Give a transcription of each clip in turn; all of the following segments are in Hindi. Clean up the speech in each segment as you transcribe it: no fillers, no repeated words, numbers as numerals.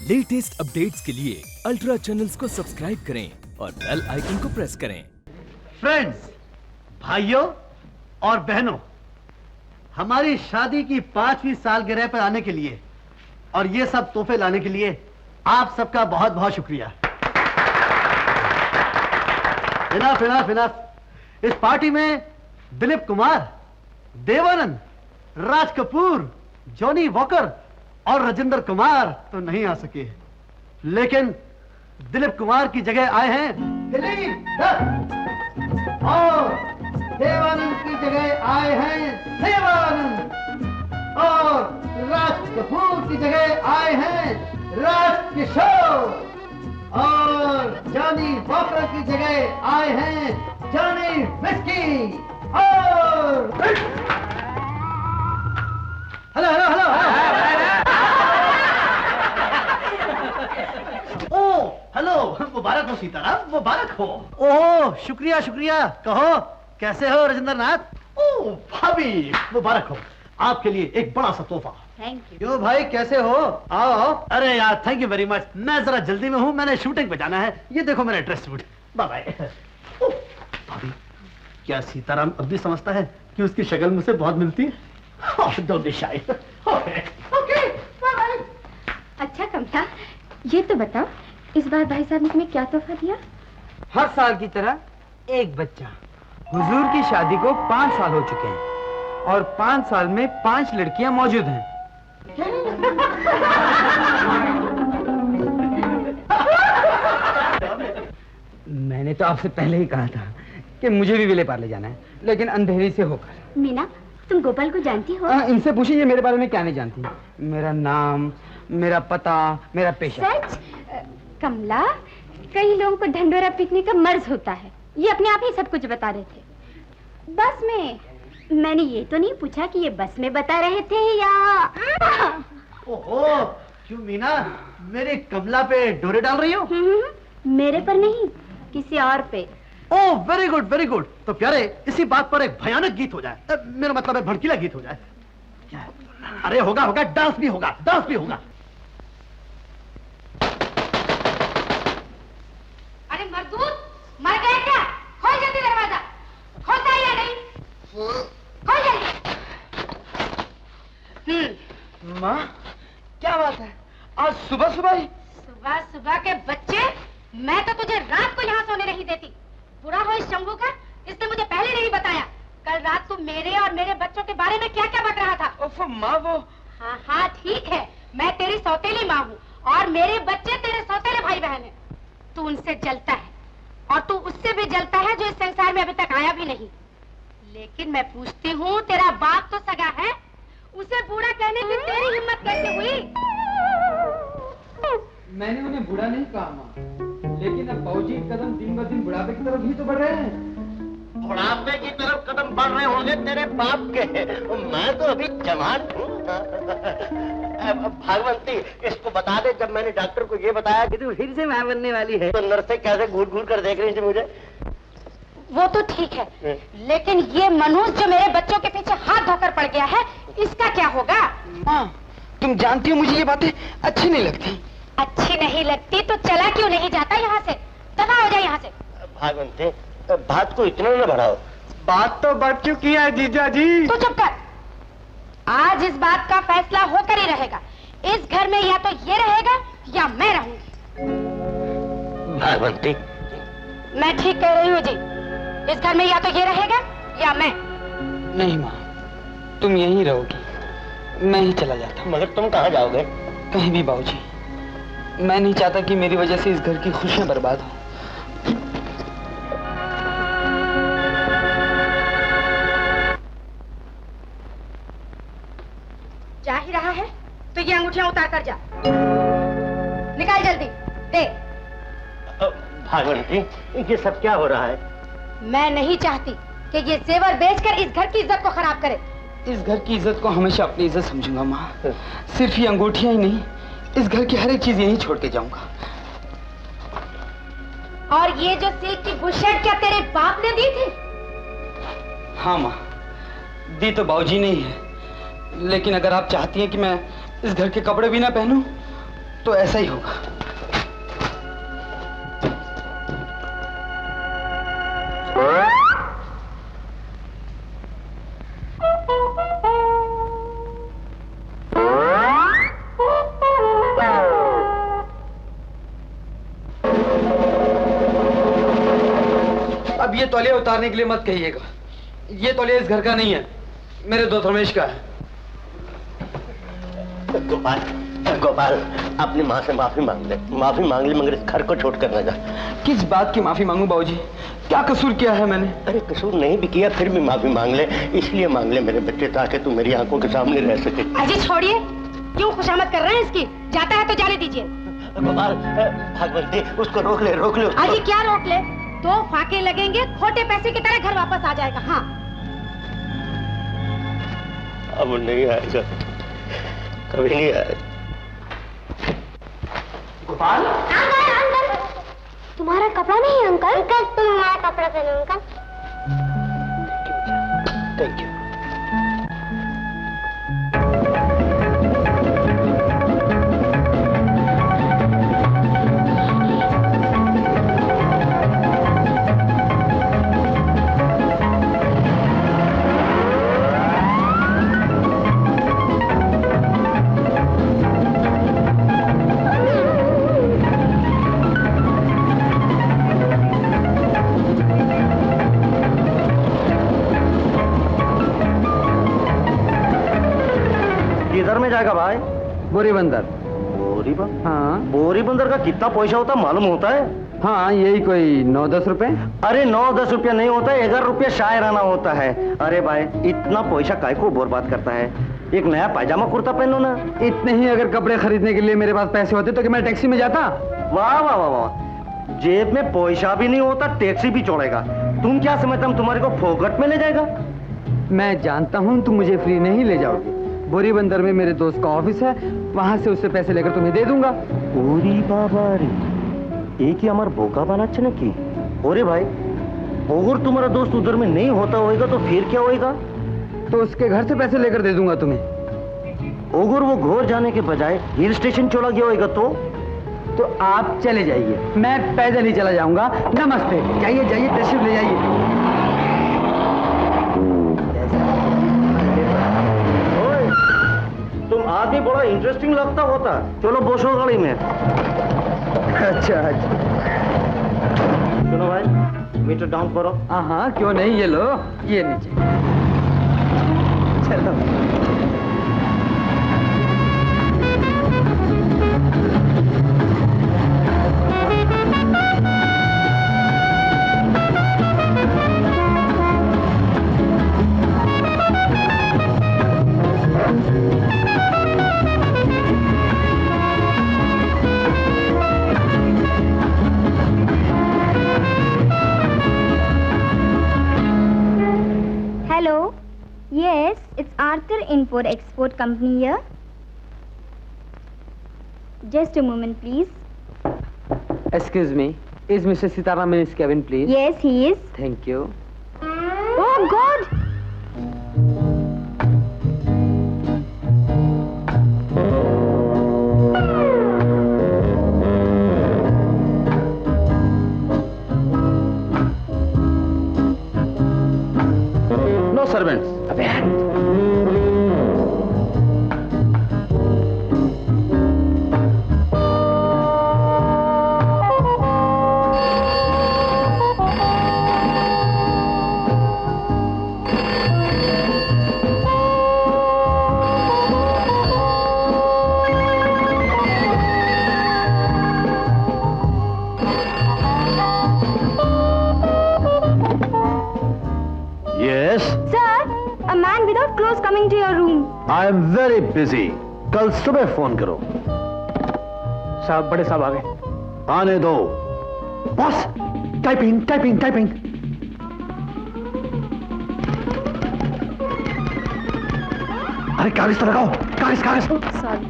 लेटेस्ट अपडेट्स के लिए अल्ट्रा चैनल्स को सब्सक्राइब करें और बेल आइकन को प्रेस करें। फ्रेंड्स, भाइयों और बहनों, हमारी शादी की 5वीं सालगिरह पर आने के लिए और ये सब तोहफे लाने के लिए आप सबका बहुत बहुत शुक्रिया। Enough enough enough. इस पार्टी में दिलीप कुमार, देवानंद, राज कपूर, जॉनी वॉकर और राजेंद्र कुमार तो नहीं आ सके, लेकिन दिलीप कुमार की जगह आए हैं दिलीप दत्त और देवानंद की जगह आए हैं देवानंद और राज कपूर की जगह आए हैं राज किशोर और जॉनी वॉकर की जगह आए हैं जॉनी विस्की और हेलो हेलो हेलो हेलो, मुबारक हो सीताराम, मुबारक हो। ओह शुक्रिया शुक्रिया। कहो कैसे हो राजेंद्र नाथ? ओह भाभी, मुबारक हो। आपके लिए एक बड़ा सा तोहफा। Thank you. क्यों भाई, कैसे हो? आओ आओ। अरे यार, थैंक यू वेरी मच। मैं जरा जल्दी में हूँ, मैंने शूटिंग पे जाना है। ये देखो मेरा ड्रेस सूट। Bye bye. भाभी, क्या सीताराम अब भी समझता है कि उसकी शक्ल मुझसे बहुत मिलती है? Don't be shy. Okay okay bye. अच्छा कमता, ये तो बताओ, इस बार भाई साहब ने तुम्हें क्या तोहफा दिया? हर साल की तरह एक बच्चा। हुजूर की शादी को 5 साल हो चुके हैं और 5 साल में 5 लड़कियां मौजूद हैं। मैंने तो आपसे पहले ही कहा था कि मुझे भी विले पार्ले जाना है, लेकिन अंधेरी से होकर। मीना, तुम गोपाल को जानती हो? इनसे पूछिए, ये मेरे बारे में क्या नहीं जानती। मेरा नाम, मेरा पता, मेरा पेशा। सच? कमला, कई लोगों को ढंढोरा पीटने का मर्ज होता है। ये अपने आप ही सब कुछ बता रहे थे। बस में मैंने ये तो नहीं पूछा कि ये बस में बता रहे थे या ओहो, क्यों मीना, मेरी कमला पे डोरे डाल रही हो? मेरे पर नहीं, किसी और पे। Oh very good very good. तो प्यारे, इसी बात पर एक भयानक गीत हो जाए। मेरा मतलब है भड़कीला गीत हो जाए। क्या है? अरे होगा होगा, डांस भी होगा, डांस भी होगा। अरे मर्दूद, मर गए क्या? खोल जल्दी दरवाजा। खोलता है या नहीं? खोल जल्दी। माँ, क्या बात है? आज सुबह सुबह ही? सुबह सुबह के बच्चे, मैं तो तुझे रात को यहाँ सोने नहीं देती। बुरा हो इस शंभू का, इसने मुझे पहले नहीं बताया। कल रात तू मेरे और मेरे बच्चों के बारे में क्या क्या बक रहा था? ओफ माँ, वो हाँ हाँ ठीक है, मैं तेरी सौतेली माँ हूँ और मेरे बच्चे तेरे सौतेले भाई बहन हैं। तू उनसे जलता है और तू उससे भी जलता है जो इस संसार में अभी तक आया भी नहीं। लेकिन मैं पूछती हूँ, तेरा बाप तो सगा है, उसे बूढ़ा कहने की तेरी हिम्मत कैसे हुई? मैंने उन्हें बुरा नहीं कहा माँ, लेकिन अब बाबूजी के कदम दिन ब दिन बुढ़ापे की तरफ ही तो बढ़ रहे हैं। बुढ़ापे की तरफ कदम बढ़ रहे होंगे तेरे बाप के, मैं तो अभी जवान हूँ। भागवंती, इसको बता दे, जब मैंने डॉक्टर को ये बताया कि तू फिर से मां बनने वाली है, तो नर्सें कैसे घूर घूर कर देख रही थी मुझे। वो तो ठीक है, लेकिन ये मनुष्य जो मेरे बच्चों के पीछे हाथ धोकर पड़ गया है, इसका क्या होगा? माँ, तुम जानती हो मुझे ये बातें अच्छी नहीं लगती। अच्छी नहीं लगती तो चला क्यों नहीं जाता यहाँ से? दफा हो जाए यहाँ से। भागवंती, बात को इतना न बढ़ाओ। बात तो बढ़ चुकी है जीजा जी। तू चुप कर। आज इस बात का फैसला होकर ही रहेगा। इस घर में या तो ये रहेगा या मैं रहूंगी। भागवंती, मैं ठीक कह रही हूँ जी, इस घर में या तो ये रहेगा या मैं। नहीं माँ, तुम यहीं रहोगी, मैं ही चला जाता। मगर तुम कहाँ जाओगे? कहीं भी बाबूजी, मैं नहीं चाहता कि मेरी वजह से इस घर की खुशियां बर्बाद हो। जा ही रहा है तो ये अंगूठियां उतार कर जा। निकाल जल्दी, दे। भागवंती, ये सब क्या हो रहा है? मैं नहीं चाहती कि ये जेवर बेचकर इस घर की इज्जत को खराब करे। इस घर की इज्जत को हमेशा अपनी इज्जत समझूंगा माँ। सिर्फ ये अंगूठियां ही नहीं, इस घर की हर एक चीज यहीं छोड़ के जाऊंगा। और ये जो सिल्क की बुशर्ट क्या तेरे बाप ने दी थी? हाँ माँ, दी तो बाबूजी ने ही है, लेकिन अगर आप चाहती हैं कि मैं इस घर के कपड़े भी ना पहनूं, तो ऐसा ही होगा। अब ये तौलिया उतारने के लिए मत कहिएगा। ये तौलिया इस घर का नहीं है, मेरे दोस्त रमेश का है। गोपाल, गोपाल, अपनी माँ से माफी मांग ले मगर इस घर को छोड़कर न जा। किस बात की माफी मांगू बाबूजी? क्या कसूर किया है मैंने? अरे कसूर नहीं भी किया, फिर भी माफी मांग ले। इसलिए मांग ले मेरे बच्चे, ताकि तू मेरी आंखों के सामने रह सके। अजी छोड़िए, क्यों खुशामद कर रहे हैं इसकी? जाता है तो जाने दीजिए। गोपाल, भगवती, उसको रोक ले, रोक ले। अजी क्या रोक ले? 2 फाके लगेंगे, खोटे पैसे की तरह घर वापस आ जाएगा। हाँ, अब नहीं आएगा, कभी नहीं आएगा। गोपाल, अंकल, अंकल, तुम्हारा कपड़ा नहीं है अंकल? अंकल, तुम हमारा कपड़ा पहनो अंकल। Thank you. किधर में जाएगा भाई? बोरी बंदर। बोरी बंदर? हाँ बोरी बंदर का कितना पैसा होता मालूम होता है? हाँ, यही कोई 9-10 रुपए। अरे 9-10 रुपया नहीं होता है, 11 रुपया शायराना होता है। अरे भाई, इतना पैसा काय को बर्बाद करता है? एक नया पायजामा कुर्ता पहनो ना। इतने ही अगर कपड़े खरीदने के लिए मेरे पास पैसे होते तो कि मैं टैक्सी में जाता। वाह वाह वाह वाह, जेब में पैसा भी नहीं होता, टैक्सी भी छोड़ेगा। तुम क्या समझते हम तुम्हारे को फोकट में ले जाएगा? मैं जानता हूँ तुम मुझे फ्री नहीं ले जाओगे। बोरी बंदर में मेरे दोस्त का ऑफिस है, वहां से उससे पैसे लेकर तुम्हें दे दूंगा। ओरी बाबा रे, एक ही हमार बोका बना की। ओरे भाई, अगर तुम्हारा दोस्त उधर में नहीं होता होएगा तो फिर क्या होएगा? तो उसके घर से पैसे लेकर दे दूंगा तुम्हें। अगर वो घर जाने के बजाय हिल स्टेशन चला गया होएगा तो आप चले जाइए, मैं पैदल ही चला जाऊंगा। नमस्ते, जाइए जाइए, तशरीफ ले जाइए। तुम आदमी बड़ा इंटरेस्टिंग लगता होता। चलो बसो गाड़ी में। अच्छा अच्छा, सुनो भाई, मीटर डाउन करो। हाँ, क्यों नहीं, ये लो, ये नीचे। चलो। Hello. Yes, it's Arthur Import-Export Company here. Just a moment, please. Excuse me, is Mr. Sitaram in his cabin, please? Yes, he is. Thank you. Oh, God! No servants. Yes, Sir, a man without clothes coming to your room. I am very busy. कल सुबह फोन करो। साहब, बड़े साहब आ गए। आने दो। Boss, typing typing typing. अरे कागज तो लगाओ, कागज कागज। Sorry.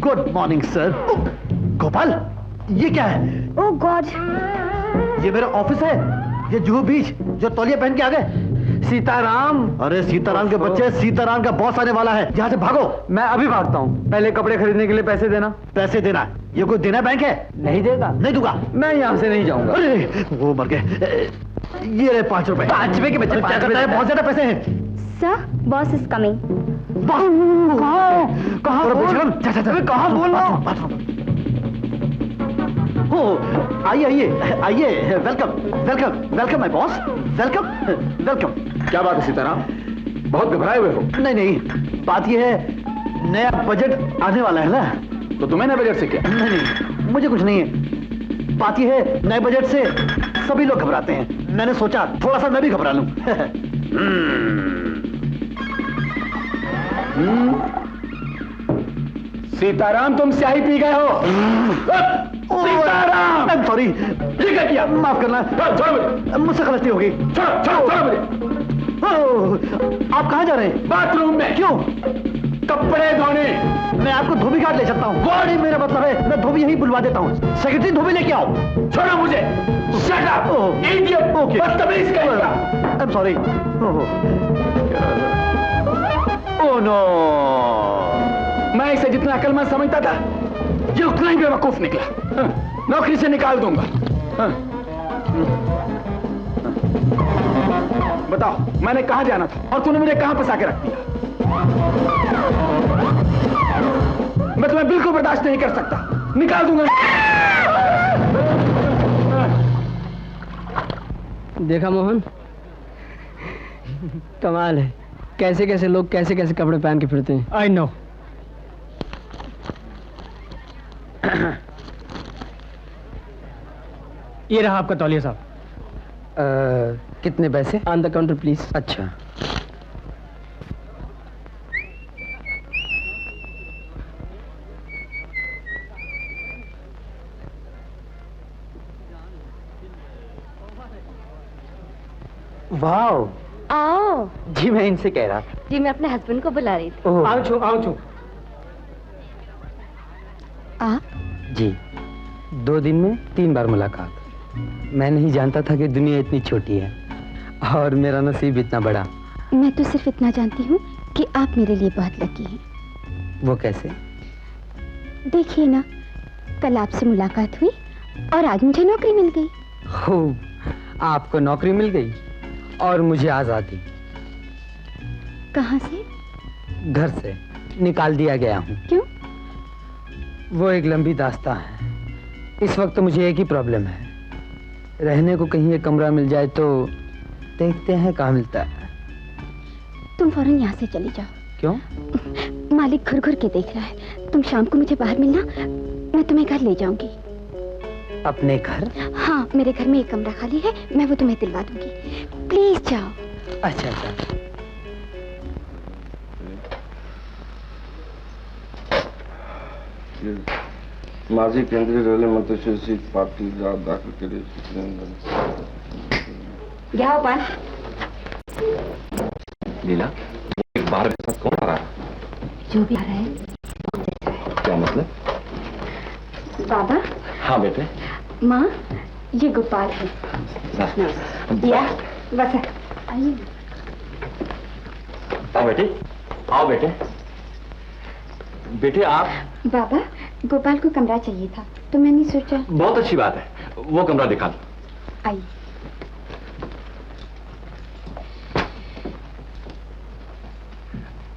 Good morning sir. Gopal, ये क्या है? Oh, God. ये मेरा ऑफिस है। ये जुहू बीच जो तौलिया पहन के आ गए। सीताराम। अरे सीताराम के बच्चे, सीताराम का बॉस आने वाला है, यहाँ से भागो। मैं अभी भागता हूँ, पहले कपड़े खरीदने के लिए पैसे देना। पैसे देना? ये कोई देना बैंक है? नहीं देगा? नहीं दूंगा। मैं यहाँ से नहीं जाऊंगा। अरे वो मर गए। ये रहे 5 रुपए। 5 रुपए के बच्चे, क्या करता है? बहुत ज्यादा पैसे हैं। Sir, boss is coming. कहाँ बोल रहा हूँ? आइए आइए आइए, welcome welcome welcome my boss, welcome welcome. क्या बात है सीताराम, बहुत घबराए हुए हो? नहीं नहीं, बात ये है नया बजट आने वाला है ना। तो तुम्हें नए बजट से क्या? नहीं नहीं, मुझे कुछ नहीं है। बात ये है नए बजट से सभी लोग घबराते हैं, मैंने सोचा थोड़ा सा मैं भी घबरा लूं। सीताराम, तुम स्याही पी गए हो। सीताराम, I'm sorry, ये क्या किया? माफ करना, छोड़ो मुझे, मुझसे गलती हो गई। छोड़ो छोड़ो छोड़ो मुझे। आप कहाँ जा रहे हैं? बाथरूम में। क्यों? कपड़े धोने। मैं आपको धोबी घाट ले सकता हूँ। वो नहीं मेरा मतलब है, मैं धोबी यहीं बुलवा देता हूँ। सेक्रेटरी धोबी लेके आओ। छोड़ो मुझे। Shut up, idiot, बदतमीज कहेगा। I'm sorry. Oh no. मैं इसे जितना अक्लमंद समझता था, ये उतना ही बेवकूफ निकला। नौकरी से निकाल दूंगा। बताओ, मैंने कहां जाना था और तूने मुझे कहां फंसा के रख दिया? मैं तुम्हें बिल्कुल बर्दाश्त नहीं कर सकता, निकाल दूंगा। देखा मोहन, कमाल है, कैसे कैसे लोग कैसे कैसे कपड़े पहन के फिरते हैं। I know. ये रहा आपका तौलिया साहब। कितने पैसे? On the counter please. अच्छा। वाओ। आओ। जी मैं इनसे कह रहा था। जी मैं अपने हस्बैंड को बुला रही थी। ओह। आओ छू। आप? जी, 2 दिन में 3 बार मुलाकात। मैं नहीं जानता था कि दुनिया इतनी छोटी है और मेरा नसीब इतना बड़ा। मैं तो सिर्फ इतना जानती हूँ कि आप मेरे लिए बहुत लकी हैं। वो कैसे? देखिए ना, कल आपसे मुलाकात हुई और आज मुझे नौकरी मिल गई। खूब, आपको नौकरी मिल गई और मुझे आजादी। कहाँ से? घर से निकाल दिया गया हूँ। क्यों? वो एक लंबी दास्तां है। इस वक्त तो मुझे एक ही प्रॉब्लम है, रहने को कहीं एक कमरा मिल जाए तो देखते हैं कहाँ मिलता है। तुम फौरन यहाँ से चली जाओ। क्यों? मालिक घुर घुर के देख रहा है। तुम शाम को मुझे बाहर मिलना, मैं तुम्हें घर ले जाऊंगी। अपने घर? हाँ, मेरे घर में एक कमरा खाली है, मैं वो तुम्हें दिलवा दूंगी। प्लीज जाओ। अच्छा अच्छा। माजी केंद्रीय रेलवे मंत्री श्री सी पाटिल दाखिल के लिए क्या हो पान? लीला, बाहर के साथ कौन आ रहा है? जो भी आ रहा है। क्या मतलब? बाबा। हाँ बेटे। माँ, ये गोपाल है। या बस आइए। आओ बेटे, आओ बेटे। बेटे आप? बाबा, गोपाल को कमरा चाहिए था तो मैंने सोचा। बहुत अच्छी बात है, वो कमरा दिखा दो। आइए।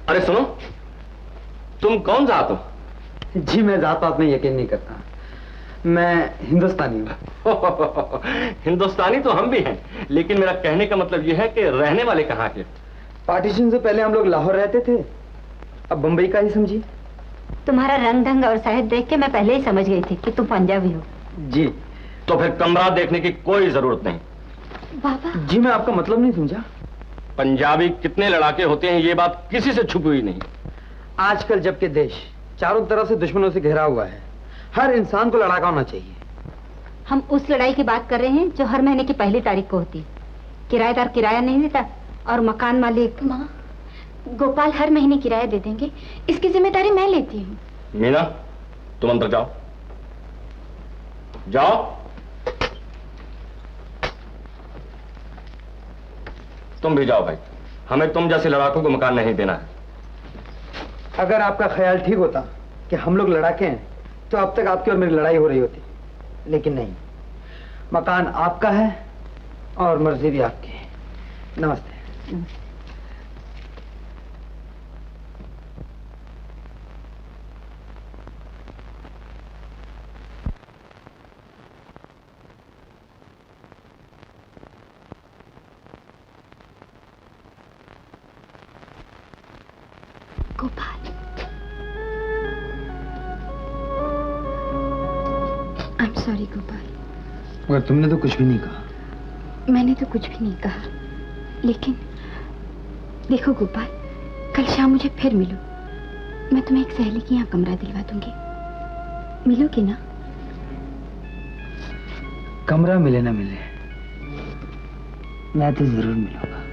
अरे सुनो, तुम कौन जात हो? जी मैं जात पात में यकीन नहीं करता, मैं हिंदुस्तानी हूँ। हिंदुस्तानी तो हम भी हैं, लेकिन मेरा कहने का मतलब यह है कि रहने वाले कहाँ के? पार्टीशन से पहले हम लोग लाहौर रहते थे, अब बंबई का ही समझिए। तुम्हारा रंग ढंग और साहित्य देख के मैं पहले ही समझ गई थी कि तुम पंजाबी हो। जी। तो फिर कमरा देखने की कोई जरूरत नहीं। बाबा। जी मैं आपका मतलब नहीं समझा। पंजाबी कितने लड़ाके होते हैं ये बात किसी से छुपी हुई नहीं। आजकल जबकि देश चारों तरफ से दुश्मनों से घिरा हुआ है, हर इंसान को लड़ाका होना चाहिए। हम उस लड़ाई की बात कर रहे हैं जो हर महीने की पहली तारीख को होती है। किराएदार किराया नहीं देता और मकान मालिक। माँ, गोपाल हर महीने किराया दे देंगे, इसकी जिम्मेदारी मैं लेती हूँ। मीना, तुम अंदर जाओ। जाओ। तुम भी जाओ भाई, हमें तुम जैसे लड़ाकों को मकान नहीं देना है। अगर आपका ख्याल ठीक होता कि हम लोग लड़ाके हैं तो अब तक आपकी और मेरी लड़ाई हो रही होती, लेकिन नहीं, मकान आपका है और मर्जी भी आपकी है। नमस्ते। Gopal, I am sorry Gopal. मगर तुमने तो कुछ भी नहीं कहा। मैंने तो कुछ भी नहीं कहा, लेकिन देखो गोपाल, कल शाम मुझे फिर मिलो, मैं तुम्हें एक सहेली के यहाँ कमरा दिलवा दूंगी। मिलोगे ना? कमरा मिले ना मिले, मैं तो जरूर मिलूंगा।